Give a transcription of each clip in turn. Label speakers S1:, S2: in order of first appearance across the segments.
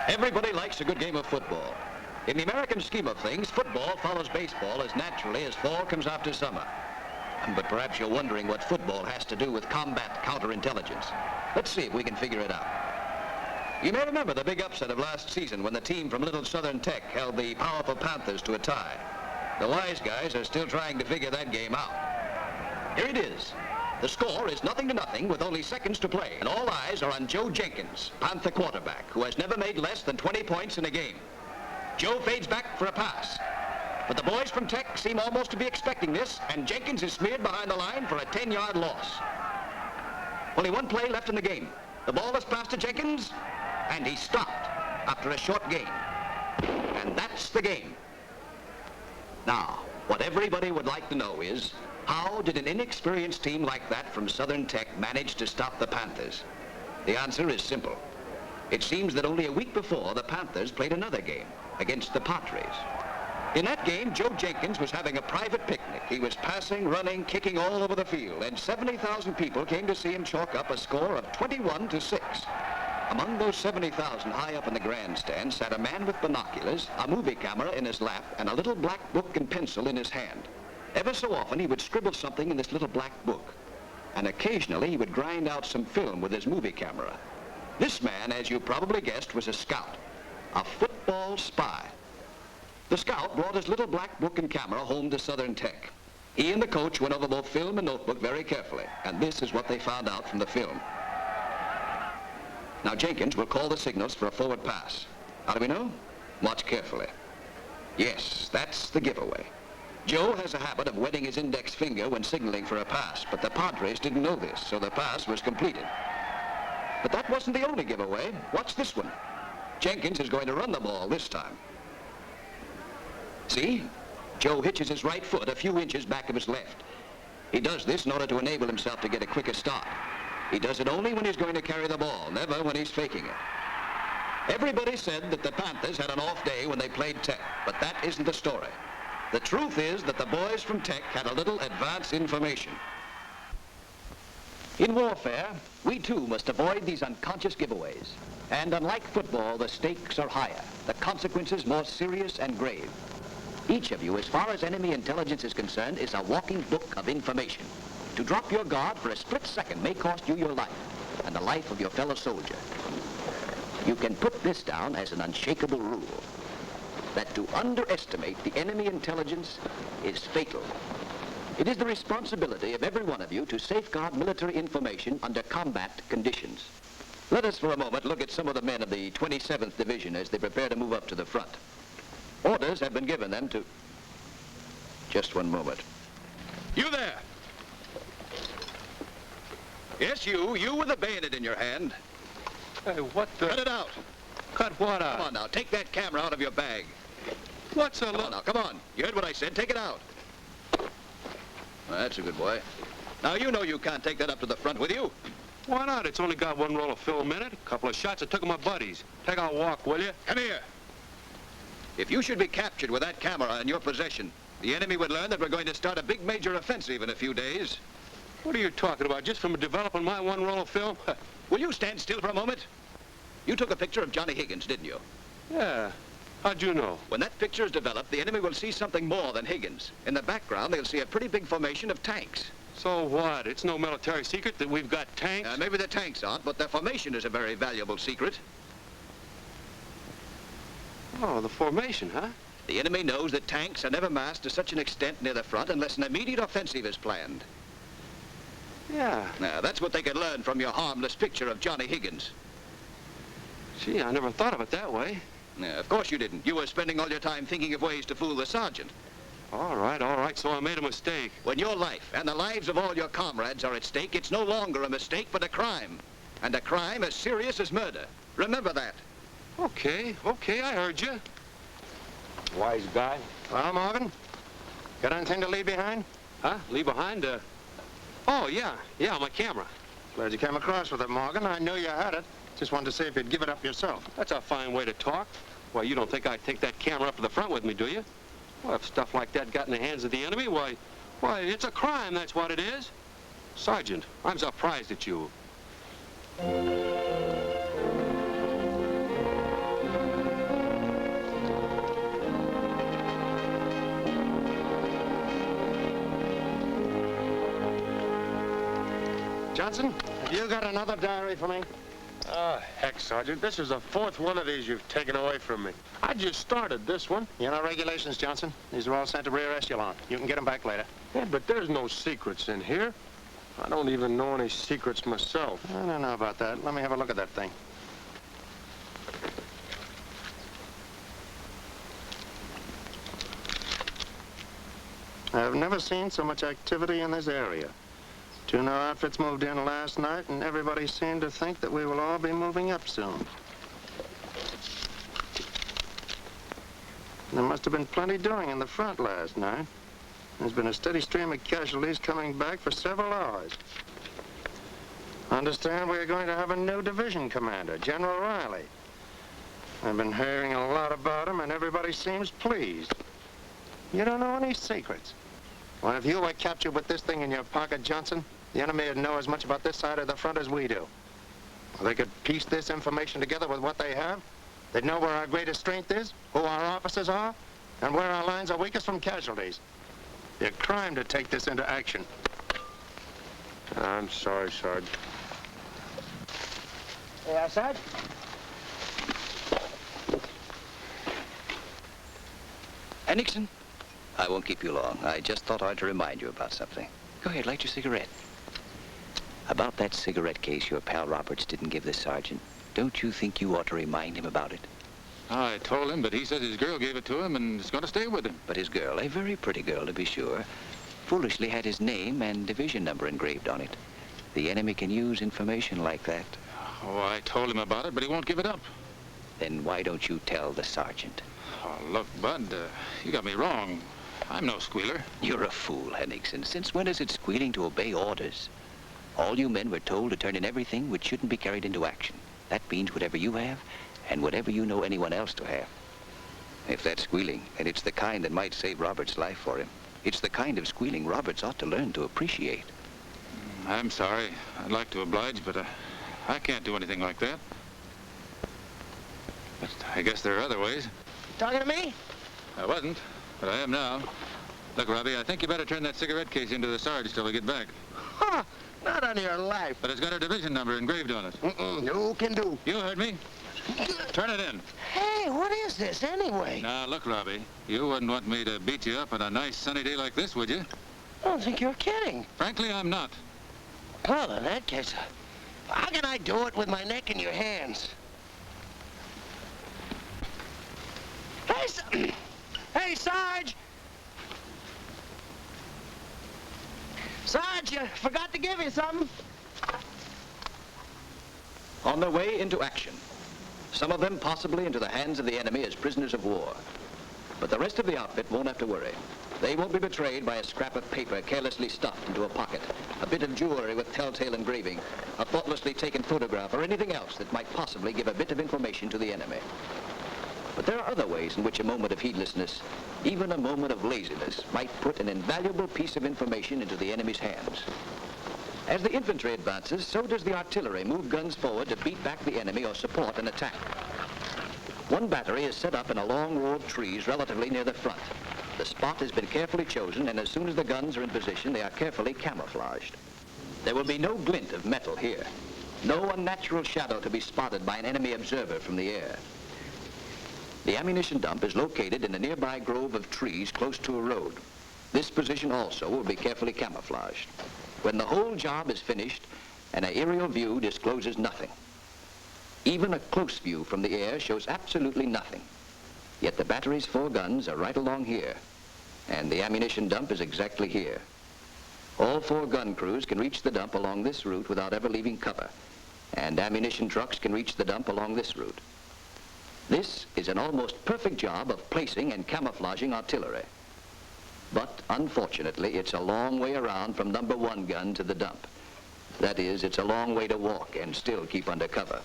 S1: Everybody likes a good game of football. In the American scheme of things, football follows baseball as naturally as fall comes after summer. But perhaps you're wondering what football has to do with combat counterintelligence. Let's see if we can figure it out. You may remember the big upset of last season when the team from Little Southern Tech held the powerful Panthers to a tie. The wise guys are still trying to figure that game out. Here it is. The score is 0-0 with only seconds to play, and all eyes are on Joe Jenkins, Panther quarterback, who has never made less than 20 points in a game. Joe fades back for a pass, but the boys from Tech seem almost to be expecting this, and Jenkins is smeared behind the line for a 10-yard loss. Only one play left in the game. The ball is passed to Jenkins, and he stopped after a short gain. And that's the game. Now, what everybody would like to know is, how did an inexperienced team like that from Southern Tech manage to stop the Panthers? The answer is simple. It seems that only a week before, the Panthers played another game against the Padres. In that game, Joe Jenkins was having a private picnic. He was passing, running, kicking all over the field, and 70,000 people came to see him chalk up a score of 21-6. Among those 70,000 high up in the grandstand sat a man with binoculars, a movie camera in his lap, and a little black book and pencil in his hand. Ever so often, he would scribble something in this little black book, and occasionally he would grind out some film with his movie camera. This man, as you probably guessed, was a scout, a football spy. The scout brought his little black book and camera home to Southern Tech. He and the coach went over both film and notebook very carefully, and this is what they found out from the film. Now, Jenkins will call the signals for a forward pass. How do we know? Watch carefully. Yes, that's the giveaway. Joe has a habit of wetting his index finger when signaling for a pass, but the Padres didn't know this, so the pass was completed. But that wasn't the only giveaway. Watch this one. Jenkins is going to run the ball this time. See? Joe hitches his right foot a few inches back of his left. He does this in order to enable himself to get a quicker start. He does it only when he's going to carry the ball, never when he's faking it. Everybody said that the Panthers had an off day when they played Tech, but that isn't the story. The truth is that the boys from Tech had a little advance information. In warfare, we too must avoid these unconscious giveaways. And unlike football, the stakes are higher, the consequences more serious and grave. Each of you, as far as enemy intelligence is concerned, is a walking book of information. To drop your guard for a split second may cost you your life and the life of your fellow soldier. You can put this down as an unshakable rule, that to underestimate the enemy intelligence is fatal. It is the responsibility of every one of you to safeguard military information under combat conditions. Let us for a moment look at some of the men of the 27th Division as they prepare to move up to the front. Orders have been given them to... Just one moment.
S2: You there! Yes, you with the bayonet in your hand.
S3: Hey, what the...
S2: Cut it out.
S3: Cut what out?
S2: Come on now, take that camera out of your bag.
S3: What's a...
S2: Come on now, come on. You heard what I said, take it out. Well, that's a good boy. Now, you know you can't take that up to the front with you.
S3: Why not? It's only got one roll of film in it. A couple of shots I took of my buddies. Take a walk, will you?
S2: Come here. If you should be captured with that camera in your possession, the enemy would learn that we're going to start a big major offensive in a few days.
S3: What are you talking about? Just from developing my one roll of film?
S2: Will you stand still for a moment? You took a picture of Johnny Higgins, didn't you?
S3: Yeah. How'd you know?
S2: When that picture is developed, the enemy will see something more than Higgins. In the background, they'll see a pretty big formation of tanks.
S3: So what? It's no military secret that we've got tanks?
S2: Maybe the tanks aren't, but their formation is a very valuable secret.
S3: Oh, the formation, huh?
S2: The enemy knows that tanks are never massed to such an extent near the front unless an immediate offensive is planned.
S3: Yeah.
S2: Now, that's what they can learn from your harmless picture of Johnny Higgins.
S3: Gee, I never thought of it that way.
S2: Yeah, of course you didn't. You were spending all your time thinking of ways to fool the sergeant.
S3: All right, so I made a mistake.
S2: When your life and the lives of all your comrades are at stake, it's no longer a mistake, but a crime. And a crime as serious as murder. Remember that.
S3: Okay, I heard you.
S4: Wise guy.
S3: Well, Morgan, got anything to leave behind? Huh? Leave behind? Oh, yeah, my camera.
S4: Glad you came across with it, Morgan. I knew you had it. Just wanted to see if you'd give it up yourself.
S3: That's a fine way to talk. Why, you don't think I'd take that camera up to the front with me, do you? Well, if stuff like that got in the hands of the enemy, why, it's a crime, that's what it is. Sergeant, I'm surprised at you.
S4: Johnson, have you got another diary for me?
S5: Oh, heck, Sergeant. This is the fourth one of these you've taken away from me. I just started this one.
S4: You know regulations, Johnson. These are all sent to rear echelon. You can get them back later.
S5: Yeah, but there's no secrets in here. I don't even know any secrets myself.
S4: I don't know about that. Let me have a look at that thing. I've never seen so much activity in this area. 2 new outfits moved in last night, and everybody seemed to think that we will all be moving up soon. There must have been plenty doing in the front last night. There's been a steady stream of casualties coming back for several hours. I understand we're going to have a new division commander, General Riley. I've been hearing a lot about him, and everybody seems pleased. You don't know any secrets. Well, if you were captured with this thing in your pocket, Johnson, the enemy would know as much about this side of the front as we do. Well, they could piece this information together with what they have. They'd know where our greatest strength is, who our officers are, and where our lines are weakest from casualties. It'd be a crime to take this into action.
S5: I'm sorry, Sergeant.
S4: Yeah, Sarge?
S1: Nixon, I won't keep you long. I just thought I'd remind you about something. Go ahead, light your cigarette. About that cigarette case your pal Roberts didn't give the sergeant. Don't you think you ought to remind him about it?
S2: I told him, but he says his girl gave it to him and it's going to stay with him.
S1: But his girl, a very pretty girl to be sure, foolishly had his name and division number engraved on it. The enemy can use information like that.
S2: Oh, I told him about it, but he won't give it up.
S1: Then why don't you tell the sergeant?
S2: Oh, look, Bud, you got me wrong. I'm no squealer.
S1: You're a fool, Henningsen. Since when is it squealing to obey orders? All you men were told to turn in everything which shouldn't be carried into action. That means whatever you have and whatever you know anyone else to have. If that's squealing, then it's the kind that might save Robert's life for him. It's the kind of squealing Roberts ought to learn to appreciate.
S2: I'm sorry. I'd like to oblige, but I can't do anything like that. But I guess there are other ways.
S4: Talking to me?
S2: I wasn't, but I am now. Look, Robbie, I think you better turn that cigarette case into the Sarge till we get back.
S4: Huh, not on your life.
S2: But it's got our division number engraved on it.
S4: No can do.
S2: You heard me. Turn it in.
S4: Hey, what is this anyway?
S2: Now, look, Robbie, you wouldn't want me to beat you up on a nice sunny day like this, would you?
S4: I don't think you're kidding.
S2: Frankly, I'm not.
S4: Well, in that case, how can I do it with my neck in your hands? Hey, hey, Sarge! Sarge, you forgot to give you something.
S1: On their way into action, some of them possibly into the hands of the enemy as prisoners of war. But the rest of the outfit won't have to worry. They won't be betrayed by a scrap of paper carelessly stuffed into a pocket, a bit of jewelry with telltale engraving, a thoughtlessly taken photograph, or anything else that might possibly give a bit of information to the enemy. But there are other ways in which a moment of heedlessness, even a moment of laziness, might put an invaluable piece of information into the enemy's hands. As the infantry advances, so does the artillery move guns forward to beat back the enemy or support an attack. One battery is set up in a long row of trees relatively near the front. The spot has been carefully chosen, and as soon as the guns are in position, they are carefully camouflaged. There will be no glint of metal here, no unnatural shadow to be spotted by an enemy observer from the air. The ammunition dump is located in a nearby grove of trees close to a road. This position also will be carefully camouflaged. When the whole job is finished, an aerial view discloses nothing. Even a close view from the air shows absolutely nothing. Yet the battery's 4 guns are right along here, and the ammunition dump is exactly here. All 4 gun crews can reach the dump along this route without ever leaving cover, and ammunition trucks can reach the dump along this route. This is an almost perfect job of placing and camouflaging artillery. But unfortunately, it's a long way around from number 1 gun to the dump. That is, it's a long way to walk and still keep under cover.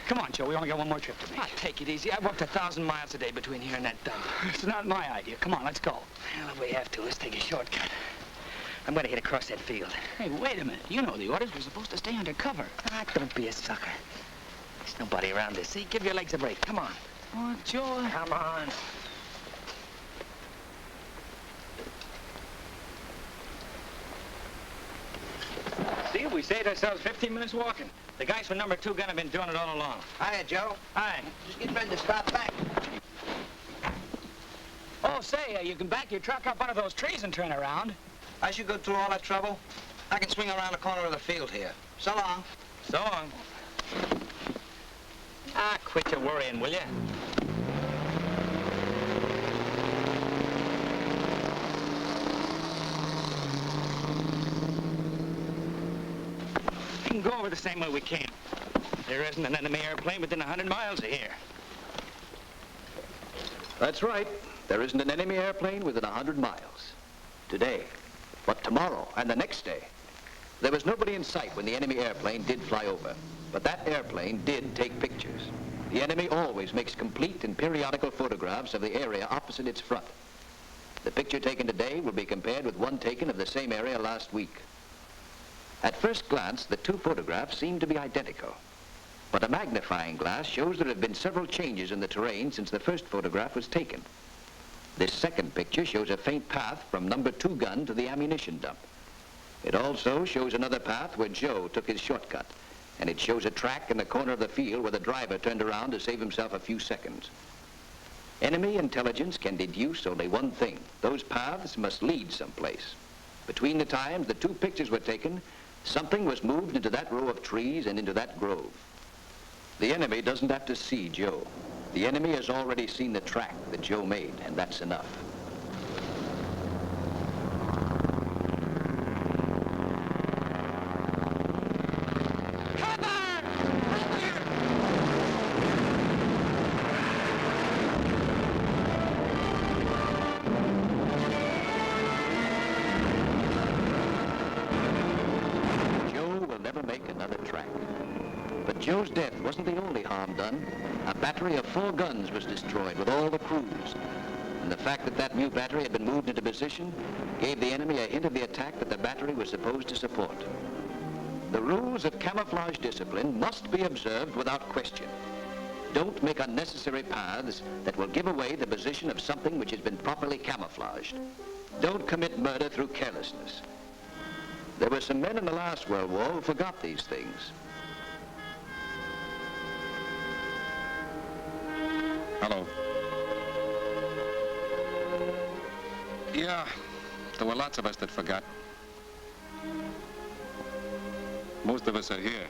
S6: Come on, Joe. We only got one more trip to make.
S7: Take it easy. I've walked 1,000 miles a day between here and that dump.
S6: It's not my idea. Come on, let's go.
S7: Well, if we have to, let's take a shortcut. I'm going to get across that field.
S6: Hey, wait a minute. You know the orders. We're supposed to stay under cover.
S7: Ah, don't be a sucker. There's nobody around this. See, give your legs a break. Come on.
S6: Oh, Joe.
S7: Come on.
S6: See, we saved ourselves 15 minutes walking. The guys from number 2 gun have been doing it all along.
S7: Hiya, Joe.
S6: Hi.
S7: Just getting ready to stop back.
S6: Oh, say, you can back your truck up under those trees and turn around.
S7: I should go through all that trouble. I can swing around the corner of the field here. So long.
S6: So long. Ah, quit your worrying, will you? We can go over the same way we came. There isn't an enemy airplane within 100 miles of here.
S1: That's right. There isn't an enemy airplane within 100 miles. Today. But tomorrow and the next day. There was nobody in sight when the enemy airplane did fly over. But that airplane did take pictures. The enemy always makes complete and periodical photographs of the area opposite its front. The picture taken today will be compared with one taken of the same area last week. At first glance, the two photographs seem to be identical. But a magnifying glass shows there have been several changes in the terrain since the first photograph was taken. This second picture shows a faint path from number 2 gun to the ammunition dump. It also shows another path where Joe took his shortcut, and it shows a track in the corner of the field where the driver turned around to save himself a few seconds. Enemy intelligence can deduce only one thing. Those paths must lead someplace. Between the times the 2 pictures were taken, something was moved into that row of trees and into that grove. The enemy doesn't have to see Joe. The enemy has already seen the track that Joe made, and that's enough. Joe's death wasn't the only harm done. A battery of 4 guns was destroyed with all the crews. And the fact that that new battery had been moved into position gave the enemy a hint of the attack that the battery was supposed to support. The rules of camouflage discipline must be observed without question. Don't make unnecessary paths that will give away the position of something which has been properly camouflaged. Don't commit murder through carelessness. There were some men in the last World War who forgot these things.
S2: Hello. Yeah, there were lots of us that forgot. Most of us are here.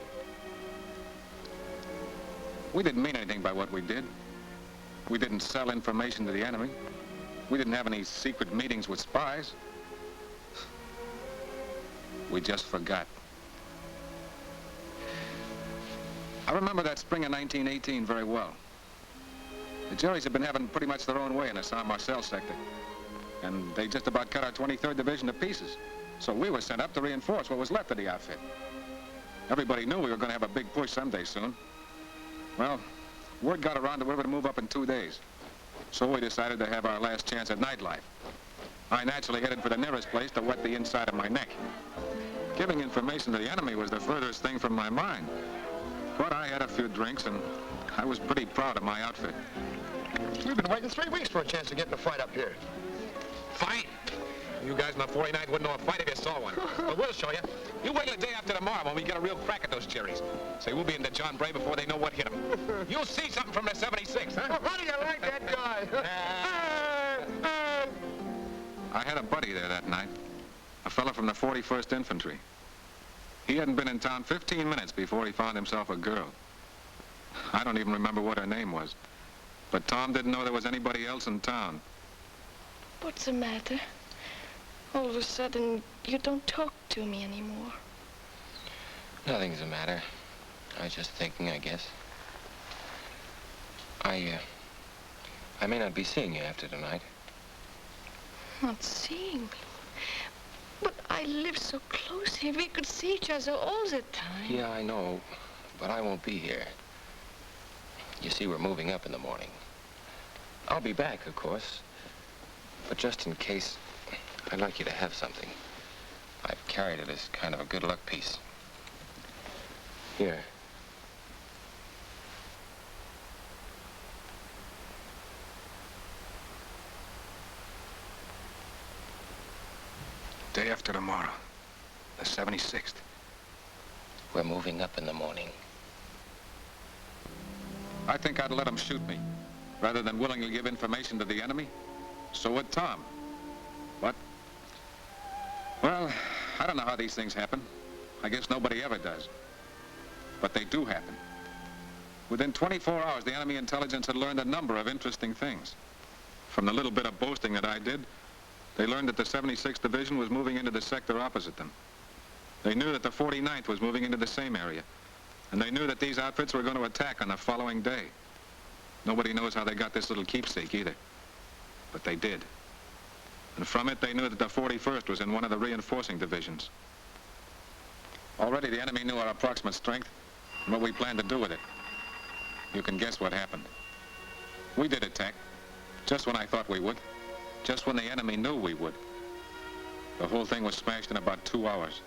S2: We didn't mean anything by what we did. We didn't sell information to the enemy. We didn't have any secret meetings with spies. We just forgot. I remember that spring of 1918 very well. The Jerry's had been having pretty much their own way in the San Marcel sector. And they just about cut our 23rd Division to pieces. So we were sent up to reinforce what was left of the outfit. Everybody knew we were going to have a big push someday soon. Well, word got around that we were going to move up in 2 days. So we decided to have our last chance at nightlife. I naturally headed for the nearest place to wet the inside of my neck. Giving information to the enemy was the furthest thing from my mind. But I had a few drinks, and I was pretty proud of my outfit.
S4: We've been waiting 3 weeks for a chance to get in a fight up here.
S8: Fight? You guys in the 49th wouldn't know a fight if you saw one. But we'll show you. You wait till the day after tomorrow when we get a real crack at those Jerry's. Say, we'll be into John Bray before they know what hit them. You'll see something from the 76, huh?
S4: How do you like that guy?
S2: I had a buddy there that night, a fellow from the 41st Infantry. He hadn't been in town 15 minutes before he found himself a girl. I don't even remember what her name was. But Tom didn't know there was anybody else in town.
S9: What's the matter? All of a sudden, you don't talk to me anymore.
S10: Nothing's the matter. I was just thinking, I guess. I may not be seeing you after tonight.
S9: Not seeing me? But I live so close here. We could see each other all the time.
S10: Yeah, I know, but I won't be here. You see, we're moving up in the morning. I'll be back, of course. But just in case, I'd like you to have something. I've carried it as kind of a good luck piece. Here.
S2: Day after tomorrow, the 76th.
S10: We're moving up in the morning.
S2: I think I'd let him shoot me, rather than willingly give information to the enemy. So would Tom. What? Well, I don't know how these things happen. I guess nobody ever does. But they do happen. Within 24 hours, the enemy intelligence had learned a number of interesting things. From the little bit of boasting that I did, they learned that the 76th Division was moving into the sector opposite them. They knew that the 49th was moving into the same area. And they knew that these outfits were going to attack on the following day. Nobody knows how they got this little keepsake either. But they did. And from it, they knew that the 41st was in one of the reinforcing divisions. Already the enemy knew our approximate strength and what we planned to do with it. You can guess what happened. We did attack, just when I thought we would. Just when the enemy knew we would. The whole thing was smashed in about 2 hours.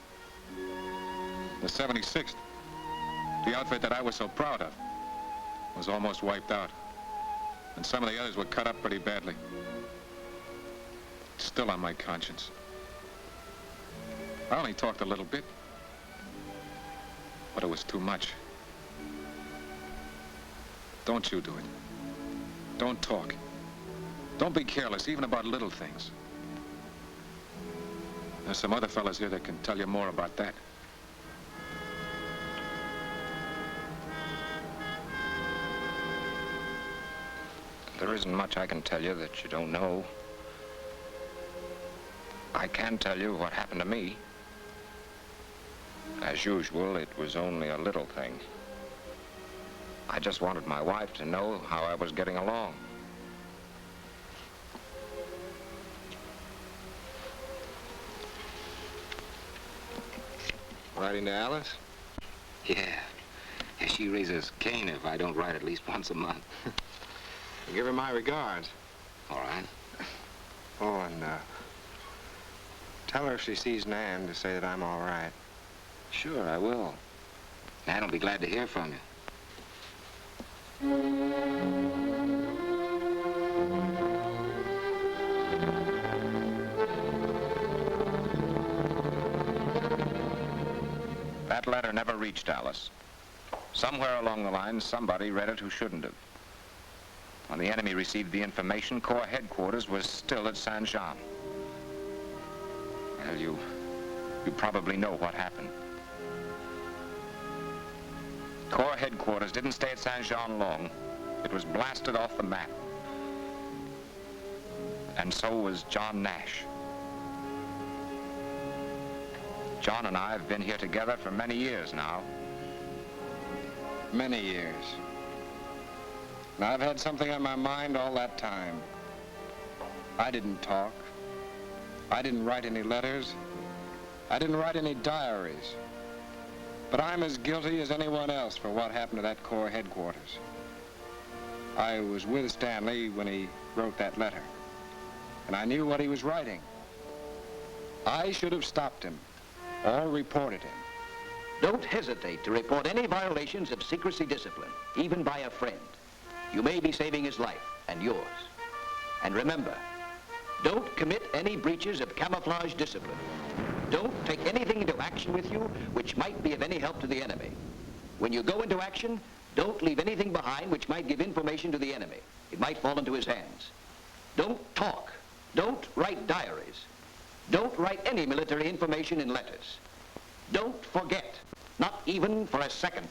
S2: The 76th, the outfit that I was so proud of, was almost wiped out. And some of the others were cut up pretty badly. It's still on my conscience. I only talked a little bit, but it was too much. Don't you do it. Don't talk. Don't be careless, even about little things. There's some other fellas here that can tell you more about that.
S10: There isn't much I can tell you that you don't know. I can tell you what happened to me. As usual, it was only a little thing. I just wanted my wife to know how I was getting along.
S4: Writing to Alice?
S10: Yeah. She raises Cain if I don't write at least once a month.
S4: Give her my regards.
S10: All right.
S4: Oh, and tell her if she sees Nan to say that I'm all right.
S10: Sure, I will. Nan will be glad to hear from you. That letter never reached Alice. Somewhere along the line, somebody read it who shouldn't have. When the enemy received the information, Corps headquarters was still at Saint-Jean. Well, you probably know what happened. Corps headquarters didn't stay at Saint-Jean long. It was blasted off the map. And so was John Nash. John and I have been here together for many years now.
S4: Many years. And I've had something on my mind all that time. I didn't talk. I didn't write any letters. I didn't write any diaries. But I'm as guilty as anyone else for what happened to that Corps headquarters. I was with Stanley when he wrote that letter. And I knew what he was writing. I should have stopped him or reported him.
S1: Don't hesitate to report any violations of secrecy discipline, even by a friend. You may be saving his life and yours. And remember, don't commit any breaches of camouflage discipline. Don't take anything into action with you which might be of any help to the enemy. When you go into action, don't leave anything behind which might give information to the enemy. It might fall into his hands. Don't talk. Don't write diaries. Don't write any military information in letters. Don't forget, not even for a second.